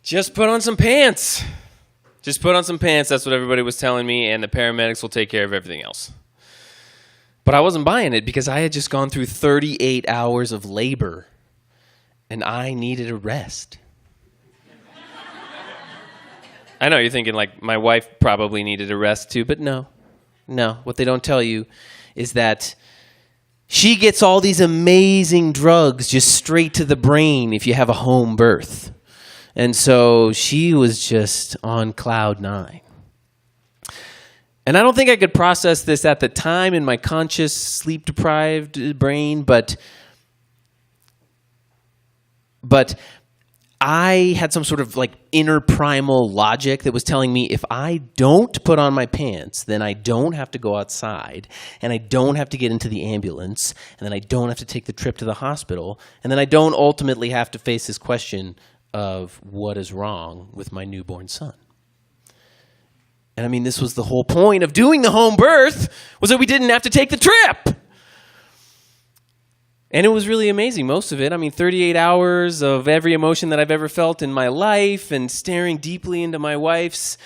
Just put on some pants. Just put on some pants. That's what everybody was telling me, and the paramedics will take care of everything else. But I wasn't buying it because I had just gone through 38 hours of labor, and I needed a rest. I know you're thinking, like, my wife probably needed a rest too, but no. What they don't tell you is that she gets all these amazing drugs just straight to the brain if you have a home birth. And so she was just on cloud 9. And I don't think I could process this at the time in my conscious, sleep-deprived brain, but I had some sort of like inner primal logic that was telling me if I don't put on my pants, then I don't have to go outside, and I don't have to get into the ambulance, and then I don't have to take the trip to the hospital, and then I don't ultimately have to face this question of what is wrong with my newborn son. And I mean, this was the whole point of doing the home birth, was that we didn't have to take the trip. And it was really amazing, most of it. I mean, 38 hours of every emotion that I've ever felt in my life, and staring deeply into my wife's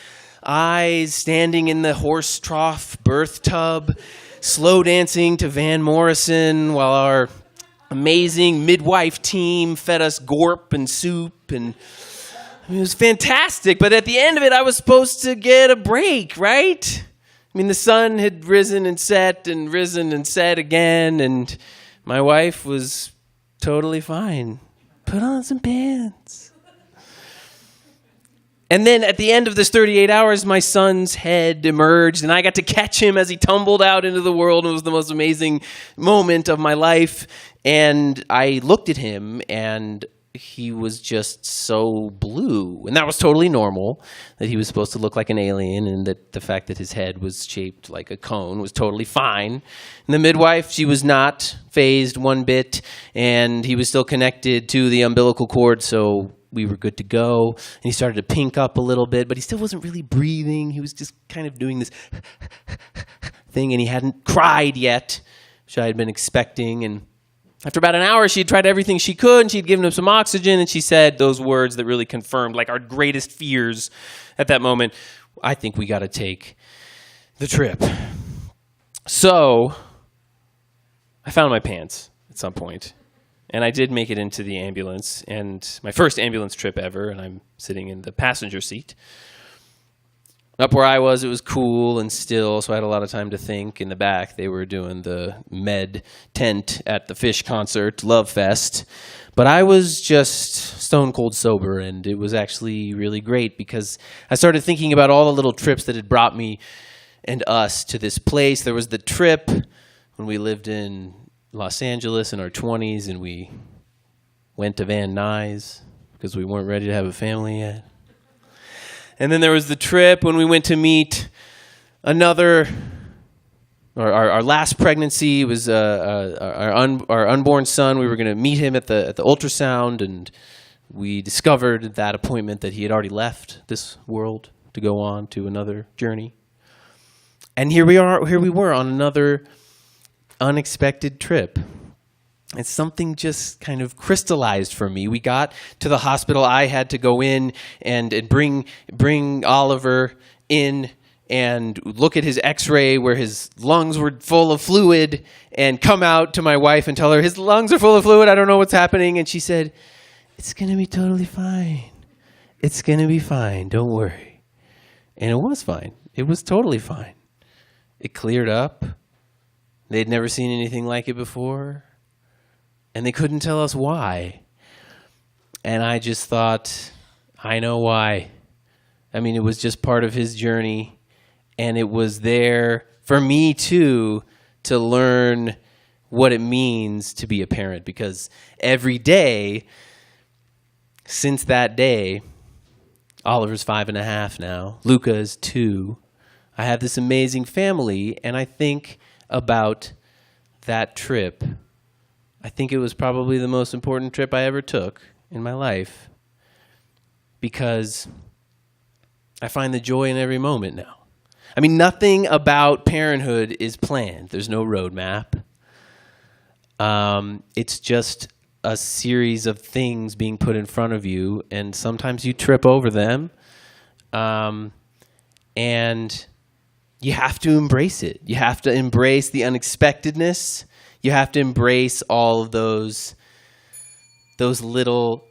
eyes, standing in the horse trough birth tub, slow dancing to Van Morrison while our amazing midwife team fed us gorp and soup, and I mean, it was fantastic. But at the end of it, I was supposed to get a break, right? I mean, the sun had risen and set and risen and set again, and my wife was totally fine. Put on some pants. And then at the end of this 38 hours, my son's head emerged, and I got to catch him as he tumbled out into the world. It was the most amazing moment of my life. And I looked at him, and he was just so blue. And that was totally normal, that he was supposed to look like an alien, and that the fact that his head was shaped like a cone was totally fine. And the midwife, she was not fazed one bit, and he was still connected to the umbilical cord, so we were good to go. And he started to pink up a little bit, but he still wasn't really breathing. He was just kind of doing this thing, and he hadn't cried yet, which I had been expecting. And after about an hour, she had tried everything she could, and she'd given him some oxygen, and she said those words that really confirmed, like, our greatest fears at that moment: I think we got to take the trip. So I found my pants at some point, and I did make it into the ambulance, and my first ambulance trip ever, and I'm sitting in the passenger seat. Up where I was, it was cool and still, so I had a lot of time to think. In the back, they were doing the med tent at the Fish concert, Love Fest. But I was just stone cold sober, and it was actually really great because I started thinking about all the little trips that had brought me and us to this place. There was the trip when we lived in Los Angeles in our 20s, and we went to Van Nuys because we weren't ready to have a family yet. And then there was the trip when we went to meet our last pregnancy was our unborn son. We were going to meet him at the ultrasound, and we discovered at that appointment that he had already left this world to go on to another journey. And here we were on another unexpected trip. And something just kind of crystallized for me. We got to the hospital. I had to go in and bring Oliver in and look at his x-ray where his lungs were full of fluid, and come out to my wife and tell her, his lungs are full of fluid, I don't know what's happening. And she said, it's going to be totally fine. It's going to be fine. Don't worry. And it was fine. It was totally fine. It cleared up. They'd never seen anything like it before. And they couldn't tell us why. And I just thought, I know why. I mean, it was just part of his journey. And it was there for me, too, to learn what it means to be a parent. Because every day, since that day, Oliver's 5.5 now. Luca is 2. I have this amazing family. And I think about that trip. I think it was probably the most important trip I ever took in my life, because I find the joy in every moment now. I mean, nothing about parenthood is planned. There's no roadmap. It's just a series of things being put in front of you, and sometimes you trip over them. And you have to embrace it. You have to embrace the unexpectedness. You have to embrace all of those little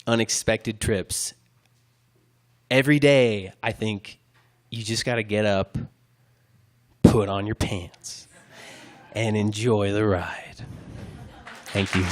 unexpected trips. Every day, I think you just got to get up, put on your pants, and enjoy the ride. Thank you.